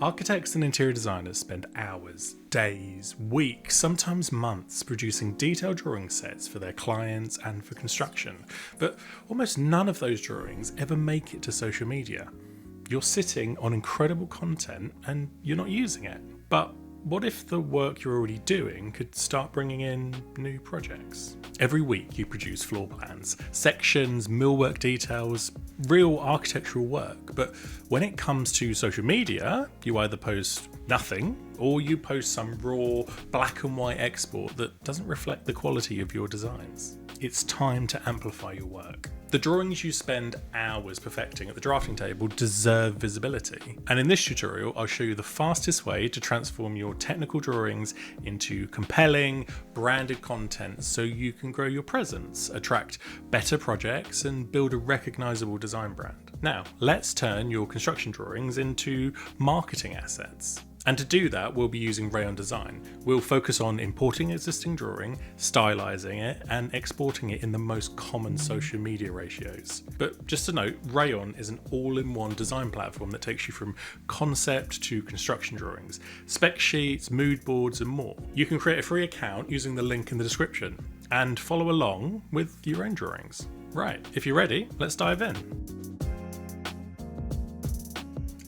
Architects and interior designers spend hours, days, weeks, sometimes months producing detailed drawing sets for their clients and for construction, but almost none of those drawings ever make it to social media. You're sitting on incredible content and you're not using it. But what if the work you're already doing could start bringing in new projects? Every week you produce floor plans, sections, millwork details, real architectural work. But when it comes to social media, you either post nothing or you post some raw black and white export that doesn't reflect the quality of your designs. It's time to amplify your work. The drawings you spend hours perfecting at the drafting table deserve visibility. And in this tutorial, I'll show you the fastest way to transform your technical drawings into compelling, branded content so you can grow your presence, attract better projects, and build a recognizable design brand. Now, let's turn your construction drawings into marketing assets. And to do that, we'll be using Rayon.Design. We'll focus on importing existing drawing, stylizing it, and exporting it in the most common social media ratios. But just to note, Rayon is an all-in-one design platform that takes you from concept to construction drawings, spec sheets, mood boards, and more. You can create a free account using the link in the description and follow along with your own drawings. Right, if you're ready, let's dive in.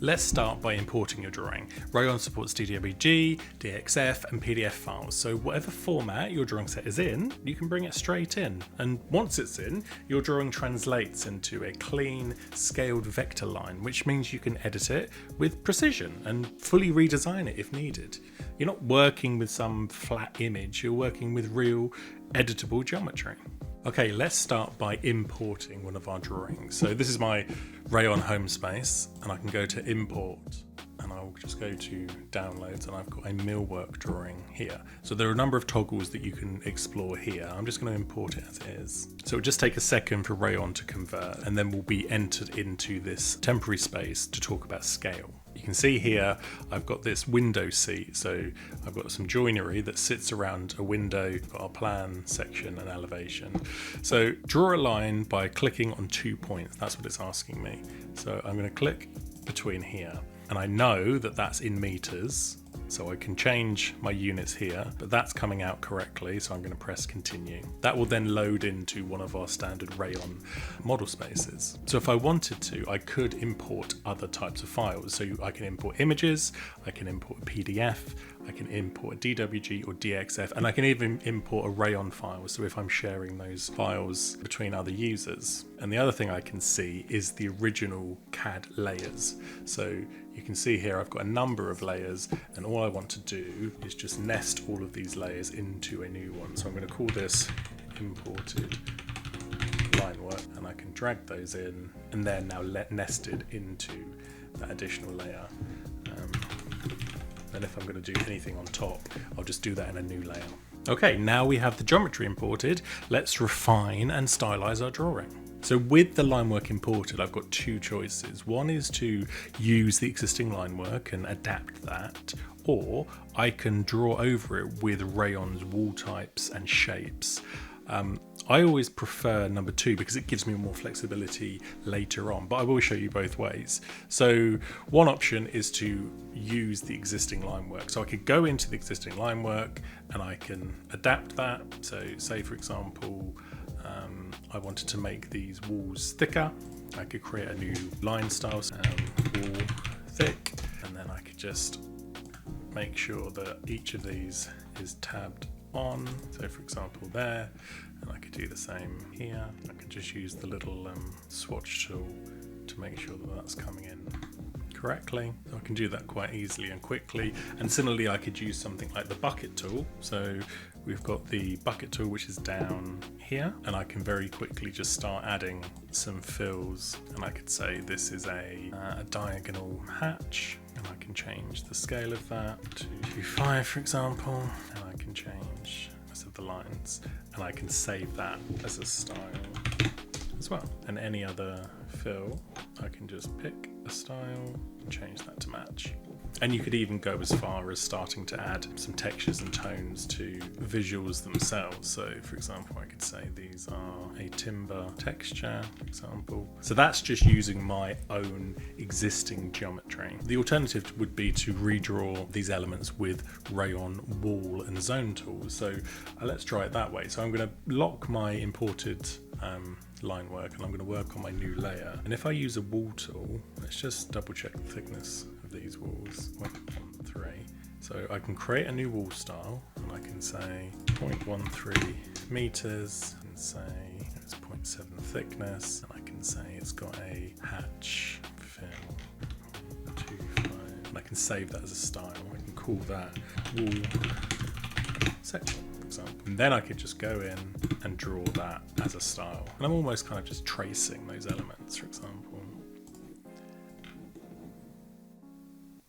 Let's start by importing your drawing. Rayon supports DWG, DXF, and PDF files, so whatever format your drawing set is in, you can bring it straight in. And once it's in, your drawing translates into a clean, scaled vector line, which means you can edit it with precision and fully redesign it if needed. You're not working with some flat image, you're working with real, editable geometry. Okay, let's start by importing one of our drawings. So this is my Rayon home space, and I can go to import, and I'll just go to downloads, and I've got a millwork drawing here. So there are a number of toggles that you can explore here. I'm just going to import it as it is. So it'll just take a second for Rayon to convert, and then we'll be entered into this temporary space to talk about scale. You can see here I've got this window seat, so I've got some joinery that sits around a window, got our plan, section and elevation. So draw a line by clicking on 2 points, that's what it's asking me. So I'm going to click between here, and I know that that's in meters, so I can change my units here, but that's coming out correctly, so I'm going to press continue. That will then load into one of our standard Rayon model spaces. So if I wanted to, I could import other types of files. So I can import images, I can import a PDF, I can import a DWG or DXF, and I can even import a Rayon file, so if I'm sharing those files between other users. And the other thing I can see is the original CAD layers. So you can see here I've got a number of layers, and all I want to do is just nest all of these layers into a new one. So I'm going to call this imported linework, and I can drag those in, and they're now nested into that additional layer. And if I'm going to do anything on top, I'll just do that in a new layer. Okay, now we have the geometry imported, let's refine and stylize our drawing. So with the linework imported, I've got two choices. One is to use the existing linework and adapt that, or I can draw over it with Rayon's wall types and shapes. I always prefer number 2 because it gives me more flexibility later on, but I will show you both ways. So one option is to use the existing linework. So I could go into the existing linework and I can adapt that. So say for example, I wanted to make these walls thicker. I could create a new line style, wall thick, and then I could just make sure that each of these is tabbed on. So for example there, and I could do the same here. I could just use the little swatch tool to make sure that that's coming in correctly. So I can do that quite easily and quickly. And similarly, I could use something like the bucket tool. So we've got the bucket tool, which is down here, and I can very quickly just start adding some fills. And I could say this is a diagonal hatch, and I can change the scale of that to 2.5, for example, and I can change of the lines, and I can save that as a style as well. And any other fill, I can just pick a style and change that to match. And you could even go as far as starting to add some textures and tones to visuals themselves. So for example, I could say these are a timber texture, for example. So that's just using my own existing geometry. The alternative would be to redraw these elements with Rayon wall and zone tools. So let's try it that way. So I'm going to lock my imported line work, and I'm going to work on my new layer. And if I use a wall tool, let's just double check the thickness of these walls. 0.13. So I can create a new wall style, and I can say 0.13 meters, and say it's 0.7 thickness, and I can say it's got a hatch fill 0.25, and I can save that as a style. I can call that wall section. And then I could just go in and draw that as a style. And I'm almost kind of just tracing those elements, for example.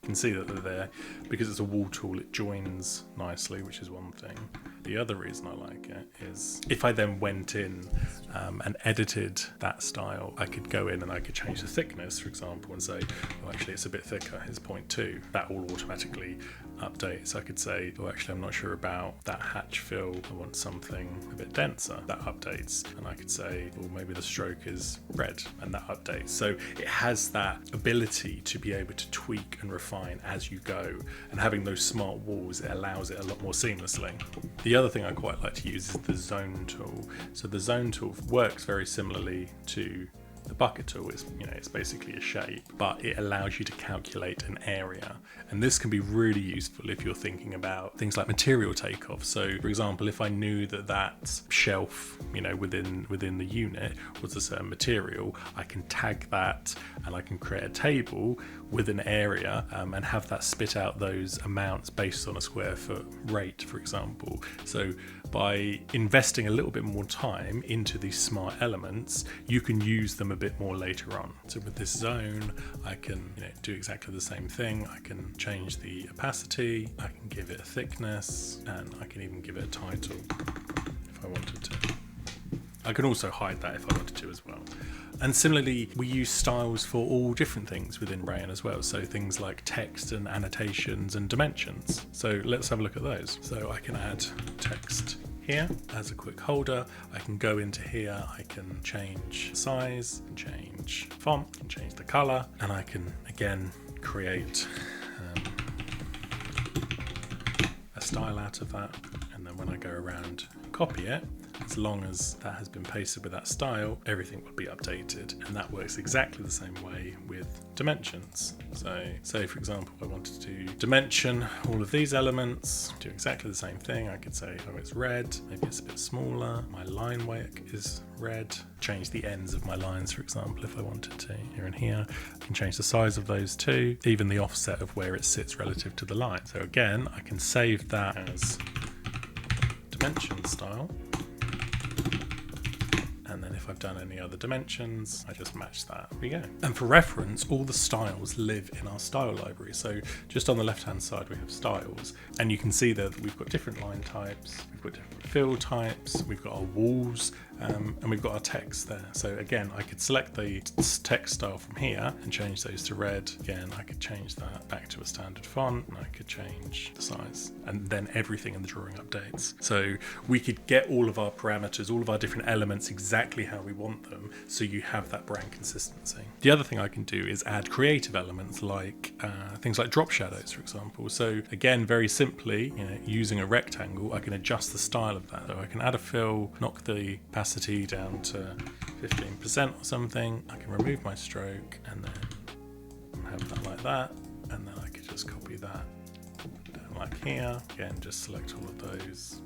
You can see that they're there. Because it's a wall tool, it joins nicely, which is one thing. The other reason I like it is if I then went in and edited that style, I could go in and I could change the thickness, for example, and say, oh, actually it's a bit thicker, it's 0.2. That will automatically update. So I could say, oh, actually I'm not sure about that hatch fill, I want something a bit denser. That updates. And I could say, well, maybe the stroke is red, and that updates. So it has that ability to be able to tweak and refine as you go, and having those smart walls, it allows it a lot more seamlessly. The other thing I quite like to use is the zone tool. So the zone tool works very similarly to the bucket tool. It's basically a shape, but it allows you to calculate an area, and this can be really useful if you're thinking about things like material takeoff. So for example, if I knew that shelf within the unit was a certain material, I can tag that and I can create a table with an area and have that spit out those amounts based on a square foot rate, for example. So by investing a little bit more time into these smart elements, you can use them a bit more later on. So with this zone, I can do exactly the same thing. I can change the opacity, I can give it a thickness, and I can even give it a title if I wanted to. I can also hide that if I wanted to as well. And similarly, we use styles for all different things within Rayon as well. So things like text and annotations and dimensions. So let's have a look at those. So I can add text here as a quick holder. I can go into here, I can change size, change font, and change the color, and I can again create a style out of that. And then when I go around and copy it, as long as that has been pasted with that style, everything will be updated. And that works exactly the same way with dimensions. So say for example, I wanted to dimension all of these elements, do exactly the same thing. I could say, oh, it's red, maybe it's a bit smaller. My line work is red. Change the ends of my lines, for example, if I wanted to. Here and here, I can change the size of those too, even the offset of where it sits relative to the line. So again, I can save that as dimension style. And then if I've done any other dimensions, I just match that. There we go. And for reference, all the styles live in our style library. So just on the left-hand side, we have styles, and you can see that we've got different line types, we've got different fill types, we've got our walls, and we've got our text there. So again, I could select the text style from here and change those to red. Again, I could change that back to a standard font, and I could change the size, and then everything in the drawing updates. So we could get all of our parameters, all of our different elements exactly how we want them, so you have that brand consistency. The other thing I can do is add creative elements like things like drop shadows, for example. So again, very simply, using a rectangle, I can adjust the style of that. So I can add a fill, knock the opacity down to 15% or something. I can remove my stroke and then have that like that, and then I could just copy that down like here. Again, just select all of those.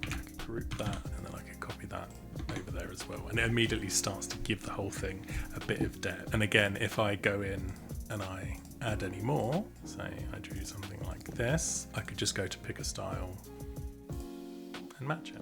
I could group that, and then I could copy that over there as well, and it immediately starts to give the whole thing a bit of depth. And again, if I go in and I add any more, say I do something like this, I could just go to pick a style and match it.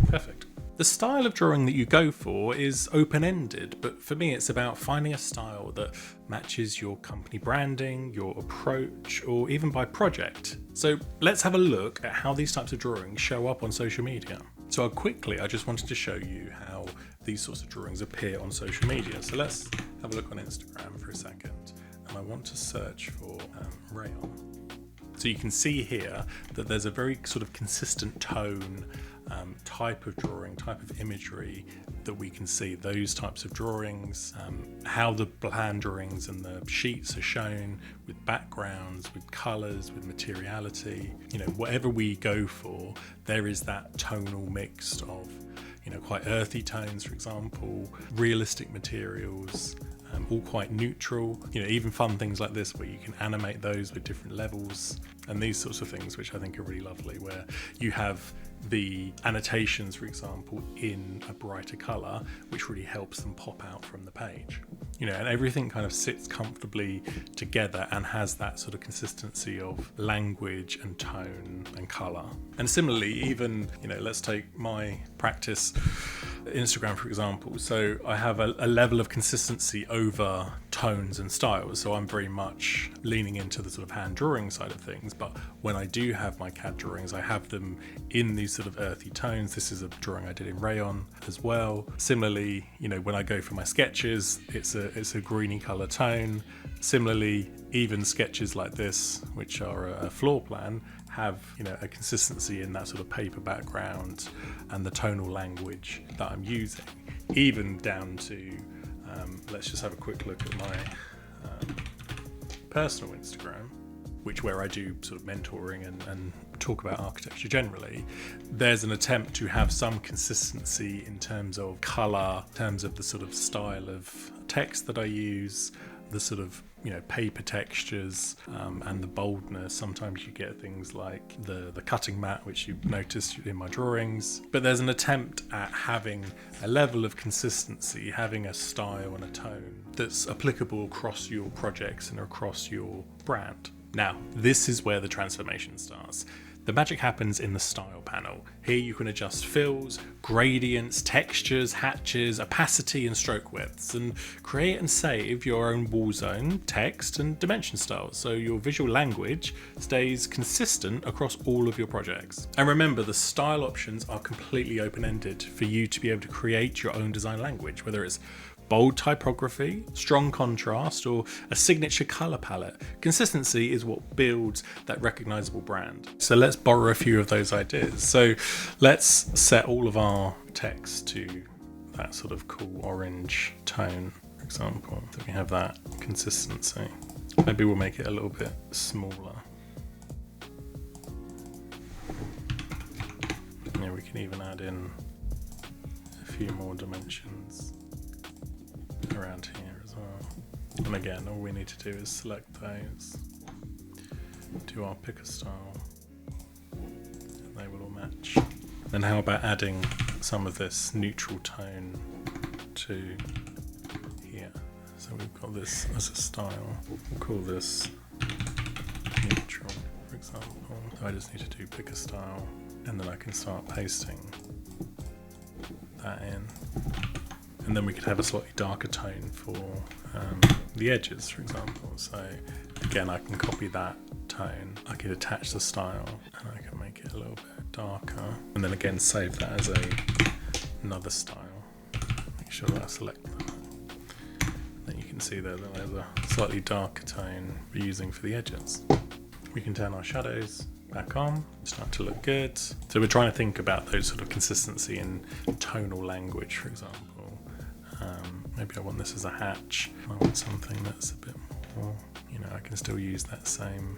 Perfect. The style of drawing that you go for is open-ended, but for me it's about finding a style that matches your company branding, your approach, or even by project. So let's have a look at how these types of drawings show up on social media. So I just wanted to show you how these sorts of drawings appear on social media. So let's have a look on Instagram for a second. And I want to search for Rayon. So you can see here that there's a very sort of consistent tone, type of drawing, type of imagery that we can see. Those types of drawings, how the plan drawings and the sheets are shown with backgrounds, with colours, with materiality. You know, whatever we go for, there is that tonal mix of, you know, quite earthy tones, for example, realistic materials, all quite neutral. You know, even fun things like this where you can animate those with different levels and these sorts of things, which I think are really lovely, where you have the annotations, for example, in a brighter colour, which really helps them pop out from the page. You know, and everything kind of sits comfortably together and has that sort of consistency of language and tone and colour. And similarly, even, you know, let's take my practice Instagram, for example. So I have a level of consistency over tones and styles. So I'm very much leaning into the sort of hand drawing side of things. But when I do have my CAD drawings, I have them in these sort of earthy tones. This is a drawing I did in Rayon as well. Similarly, you know, when I go for my sketches, it's a greeny colour tone. Similarly, even sketches like this, which are a floor plan, have, you know, a consistency in that sort of paper background and the tonal language that I'm using, even down to let's just have a quick look at my personal Instagram, where I do sort of mentoring and talk about architecture generally. There's an attempt to have some consistency in terms of colour, in terms of the sort of style of text that I use, the sort of, you know, paper textures, and the boldness. Sometimes you get things like the cutting mat, which you've noticed in my drawings. But there's an attempt at having a level of consistency, having a style and a tone that's applicable across your projects and across your brand. Now, this is where the transformation starts. The magic happens in the style panel. Here you can adjust fills, gradients, textures, hatches, opacity and stroke widths, and create and save your own wall zone, text and dimension styles, so your visual language stays consistent across all of your projects. And remember, the style options are completely open-ended for you to be able to create your own design language, whether it's bold typography, strong contrast, or a signature color palette. Consistency is what builds that recognizable brand. So let's borrow a few of those ideas. So let's set all of our text to that sort of cool orange tone, for example. So we have that consistency. Maybe we'll make it a little bit smaller. Yeah, we can even add in a few more dimensions around here as well. And again, all we need to do is select those, do our picker style, and they will all match. Then how about adding some of this neutral tone to here? So we've got this as a style. We'll call this neutral, for example. So I just need to do picker style, and then I can start pasting that in. And then we could have a slightly darker tone for the edges, for example. So again, I can copy that tone. I could attach the style and I can make it a little bit darker. And then again, save that as another style. Make sure that I select that. Then you can see there that there's a slightly darker tone we're using for the edges. We can turn our shadows back on, start to look good. So we're trying to think about those sort of consistency in tonal language, for example. Maybe I want this as a hatch. I want something that's a bit more, you know, I can still use that same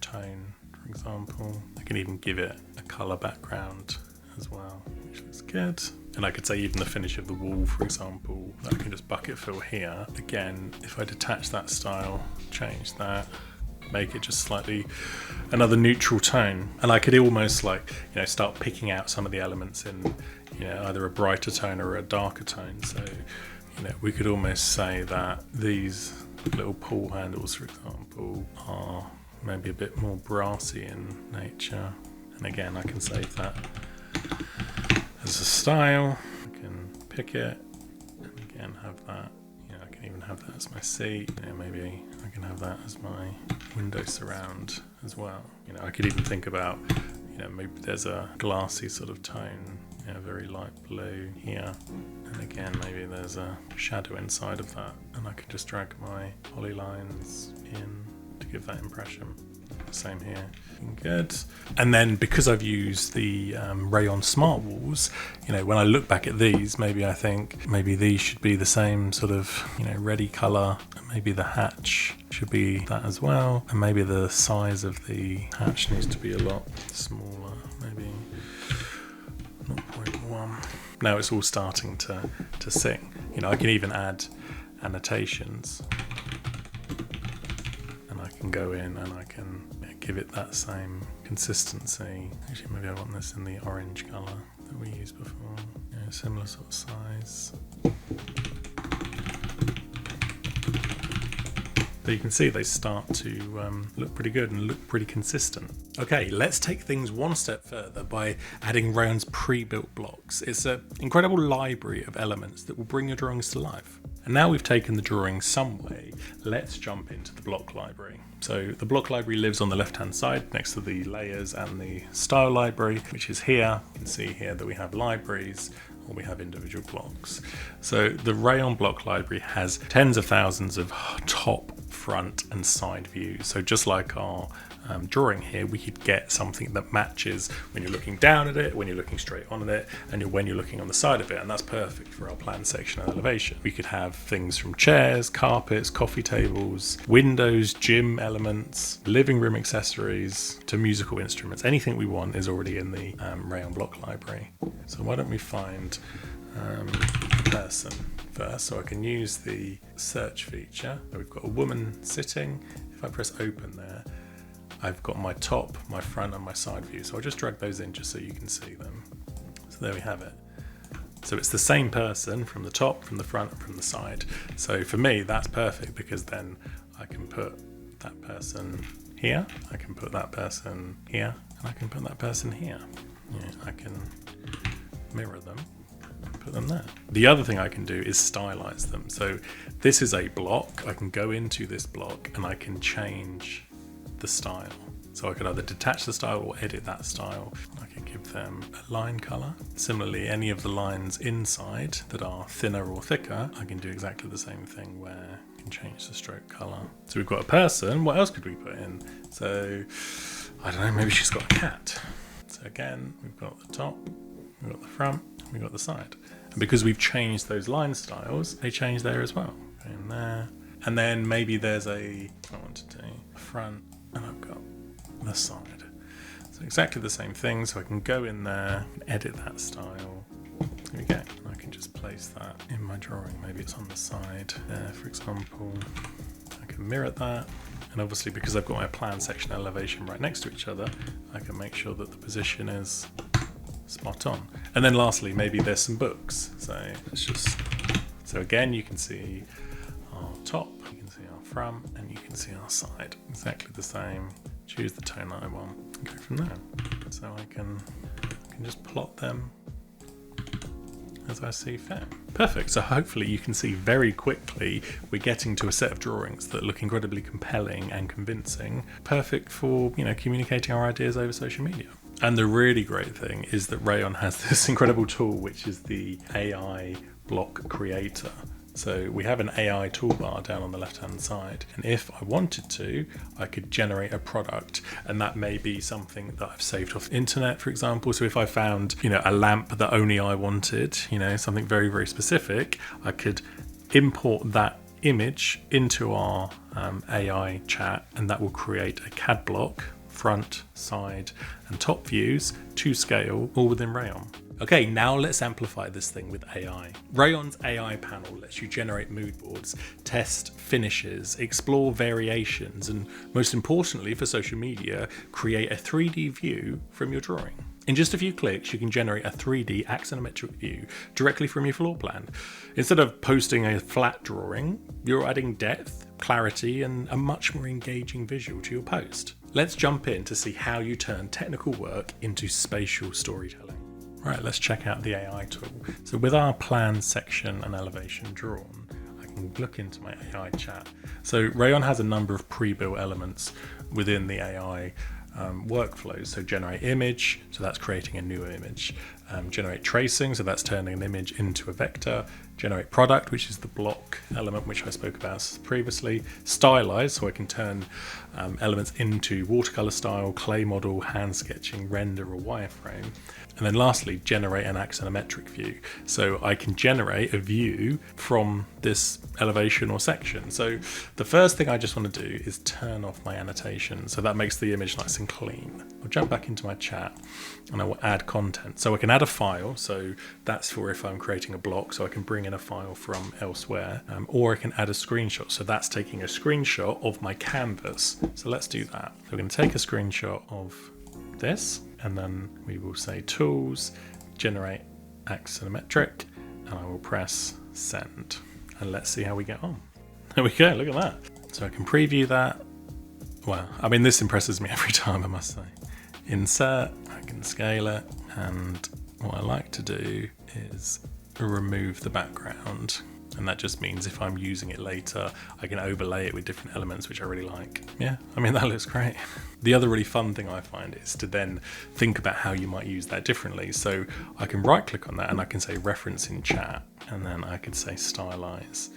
tone, for example. I can even give it a colour background as well, which looks good. And I could say even the finish of the wall, for example, I can just bucket fill here. Again, if I detach that style, change that, make it just slightly another neutral tone. And I could almost, like, you know, start picking out some of the elements in, you know, either a brighter tone or a darker tone. So, you know, we could almost say that these little pull handles, for example, are maybe a bit more brassy in nature. And again, I can save that as a style. I can pick it and again have that. You know, I can even have that as my seat. You know, maybe I can have that as my window surround as well. You know, I could even think about, you know, maybe there's a glassy sort of tone Yeah, very light blue here. And again, maybe there's a shadow inside of that, and I can just drag my polylines in to give that impression. Same here. Good. And then because I've used the Rayon Smart Walls, you know, when I look back at these, maybe I think maybe these should be the same sort of, you know, reddy color. Maybe the hatch should be that as well. And maybe the size of the hatch needs to be a lot smaller, maybe 0.1. Now it's all starting to sing. You know, I can even add annotations. And I can go in and I can give it that same consistency. Actually, maybe I want this in the orange color that we used before. Yeah, similar sort of size. But you can see they start to look pretty good and look pretty consistent. Okay, let's take things one step further by adding Rayon's pre-built blocks. It's an incredible library of elements that will bring your drawings to life. And now we've taken the drawing some way, let's jump into the block library. So the block library lives on the left-hand side next to the layers and the style library, which is here. You can see here that we have libraries, or we have individual blocks. So the Rayon block library has tens of thousands of top, front and side views. So just like our drawing here, we could get something that matches when you're looking down at it, when you're looking straight on it, and when you're looking on the side of it, and that's perfect for our plan section and elevation. We could have things from chairs, carpets, coffee tables, windows, gym elements, living room accessories, to musical instruments. Anything we want is already in the Rayon block library. So why don't we find person first, so I can use the search feature. So we've got a woman sitting. If I press open there, I've got my top, my front and my side view. So I'll just drag those in just so you can see them. So there we have it. So it's the same person from the top, from the front and from the side. So for me, that's perfect because then I can put that person here, I can put that person here, and I can put that person here. Yeah, I can mirror them, put them there. The other thing I can do is stylize them. So this is a block. I can go into this block and I can change the style. So I could either detach the style or edit that style. I can give them a line color. Similarly, any of the lines inside that are thinner or thicker, I can do exactly the same thing where I can change the stroke color. So we've got a person. What else could we put in? So I don't know, maybe she's got a cat. So again, we've got the top, we've got the front, we've got the side. And because we've changed those line styles, they change there as well. Go in there. And then maybe there's I want to do a front, and I've got the side. So exactly the same thing. So I can go in there and edit that style. There we go. And I can just place that in my drawing. Maybe it's on the side there, for example. I can mirror that. And obviously because I've got my plan section and elevation right next to each other, I can make sure that the position is spot on. And then lastly, maybe there's some books. So let's just, so again, you can see our top, you can see our front, and you can see our side. Exactly the same. Choose the tone that I want and go from there. So I can just plot them as I see fit. Perfect. So hopefully you can see very quickly we're getting to a set of drawings that look incredibly compelling and convincing. Perfect for, you know, communicating our ideas over social media. And the really great thing is that Rayon has this incredible tool, which is the AI block creator. So we have an AI toolbar down on the left-hand side. And if I wanted to, I could generate a product, and that may be something that I've saved off the internet, for example. So if I found, you know, a lamp that only I wanted, you know, something very, very specific, I could import that image into our AI chat, and that will create a CAD block, front, side, and top views to scale, all within Rayon. Okay, now let's amplify this thing with AI. Rayon's AI panel lets you generate mood boards, test finishes, explore variations, and most importantly for social media, create a 3D view from your drawing. In just a few clicks, you can generate a 3D axonometric view directly from your floor plan. Instead of posting a flat drawing, you're adding depth, clarity, and a much more engaging visual to your post. Let's jump in to see how you turn technical work into spatial storytelling. Right, let's check out the AI tool. So with our plan section and elevation drawn, I can look into my AI chat. So Rayon has a number of pre-built elements within the AI workflows. So generate image, so that's creating a new image. generate tracing, so that's turning an image into a vector, generate product, which is the block element which I spoke about previously, stylize, so I can turn elements into watercolor style, clay model, hand sketching, render, or wireframe. And then lastly, generate an axonometric view. So I can generate a view from this elevation or section. So the first thing I just want to do is turn off my annotation. So that makes the image nice and clean. I'll jump back into my chat and I will add content. So I can add a file. So that's for if I'm creating a block. So I can bring in a file from elsewhere, or I can add a screenshot. So that's taking a screenshot of my canvas. So let's do that. So we're going to take a screenshot of this, and then we will say tools, generate axonometric, and I will press send. And let's see how we get on. There we go, look at that. So I can preview that. Well, I mean, this impresses me every time, I must say. Insert, I can scale it, and what I like to do is remove the background. And that just means if I'm using it later, I can overlay it with different elements, which I really like. Yeah, I mean, that looks great. The other really fun thing I find is to then think about how you might use that differently. So I can right click on that and I can say reference in chat, and then I could say stylize,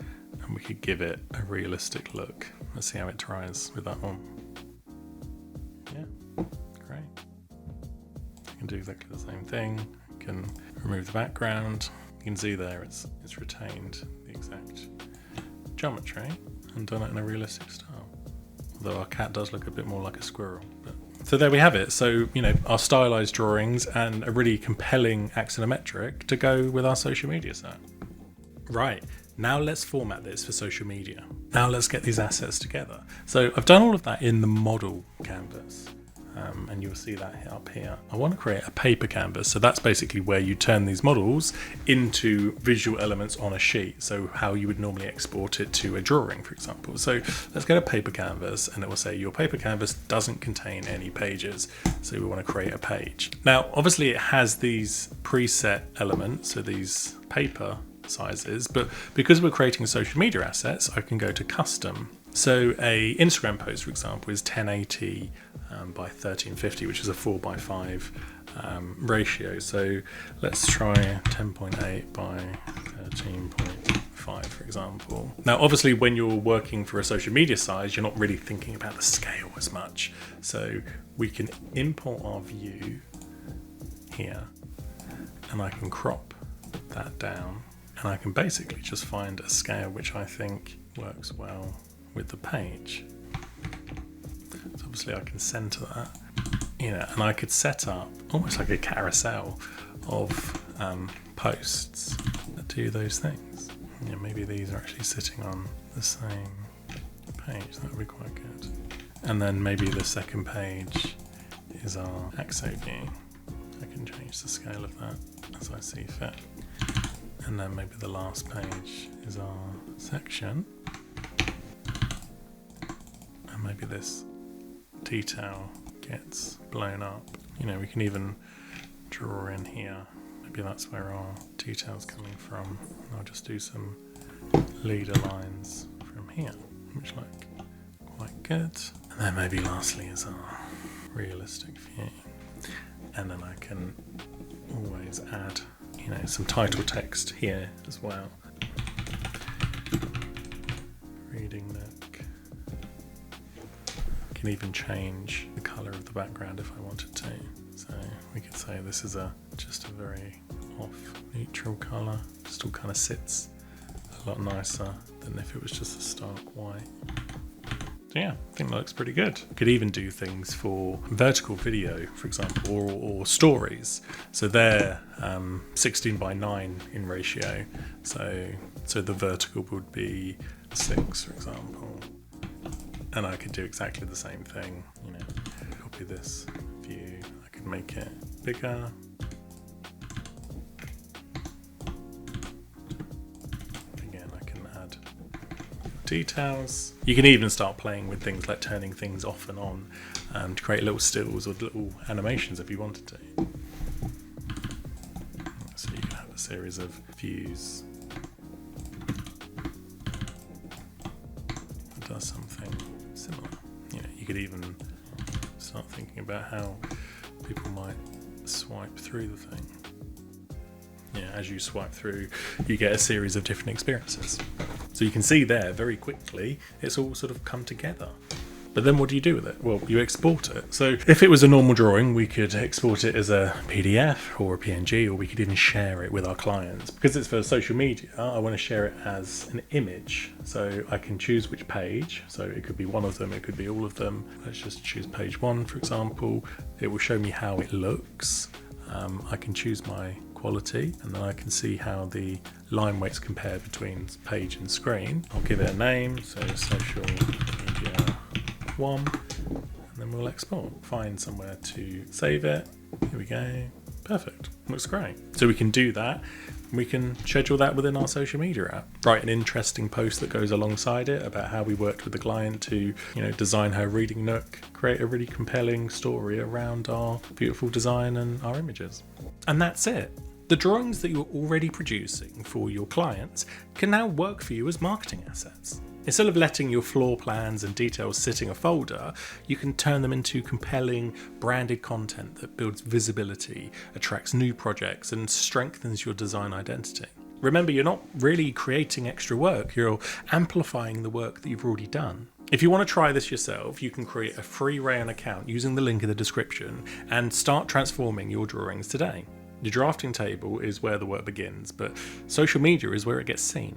and we could give it a realistic look. Let's see how it tries with that one. Yeah, great. I can do exactly the same thing. I can remove the background. You can see there it's retained the exact geometry and done it in a realistic style. Although our cat does look a bit more like a squirrel. So there we have it. So, you know, our stylized drawings and a really compelling axonometric to go with our social media set. Right, now let's format this for social media. Now let's get these assets together. So I've done all of that in the model canvas. And you'll see that up here. I want to create a paper canvas. So that's basically where you turn these models into visual elements on a sheet. So how you would normally export it to a drawing, for example. So let's get a paper canvas, and it will say your paper canvas doesn't contain any pages. So we want to create a page. Now, obviously it has these preset elements, so these paper sizes, but because we're creating social media assets, I can go to custom. So a Instagram post, for example, is 1080 by 1350, which is a 4:5 ratio. So let's try 10.8 by 13.5, for example. Now, obviously, when you're working for a social media size, you're not really thinking about the scale as much. So we can import our view here, and I can crop that down, and I can basically just find a scale which I think works well with the page. So obviously I can center that, you know, and I could set up almost like a carousel of posts that do those things. You know, maybe these are actually sitting on the same page. That would be quite good. And then maybe the second page is our axo view. I can change the scale of that as I see fit. And then maybe the last page is our section. And maybe this detail gets blown up. You know, we can even draw in here. Maybe that's where our detail's coming from. And I'll just do some leader lines from here, which look quite good. And then maybe lastly is our realistic view. And then I can always add, you know, some title text here as well. Reading look. Can even change the color of the background if I wanted to. So we could say this is just a very off neutral color. Just all kind of sits a lot nicer than if it was just a stark white. So yeah, I think that looks pretty good. Could even do things for vertical video, for example, or stories. So they're 16:9 in ratio. So the vertical would be 6, for example. And I could do exactly the same thing. You know, copy this view. I could make it bigger. Again, I can add details. You can even start playing with things like turning things off and on to create little stills or little animations if you wanted to. So you can have a series of views that does something similar. You know, you could even start thinking about how people might swipe through the thing. as you swipe through, you get a series of different experiences. So you can see there very quickly, it's all sort of come together. But then what do you do with it? Well, you export it. So if it was a normal drawing, we could export it as a PDF or a PNG, or we could even share it with our clients. Because it's for social media, I want to share it as an image. So I can choose which page. So it could be one of them, it could be all of them. Let's just choose page 1, for example. It will show me how it looks. I can choose my quality, and then I can see how the line weights compare between page and screen. I'll give it a name, so social media 1, and then we'll export. Find somewhere to save it. Here we go. Perfect. Looks great. So we can do that. We can schedule that within our social media app. Write an interesting post that goes alongside it about how we worked with the client to, design her reading nook, create a really compelling story around our beautiful design and our images. And that's it. The drawings that you're already producing for your clients can now work for you as marketing assets. Instead of letting your floor plans and details sit in a folder, you can turn them into compelling, branded content that builds visibility, attracts new projects, and strengthens your design identity. Remember, you're not really creating extra work, you're amplifying the work that you've already done. If you want to try this yourself, you can create a free Rayon account using the link in the description and start transforming your drawings today. The drafting table is where the work begins, but social media is where it gets seen.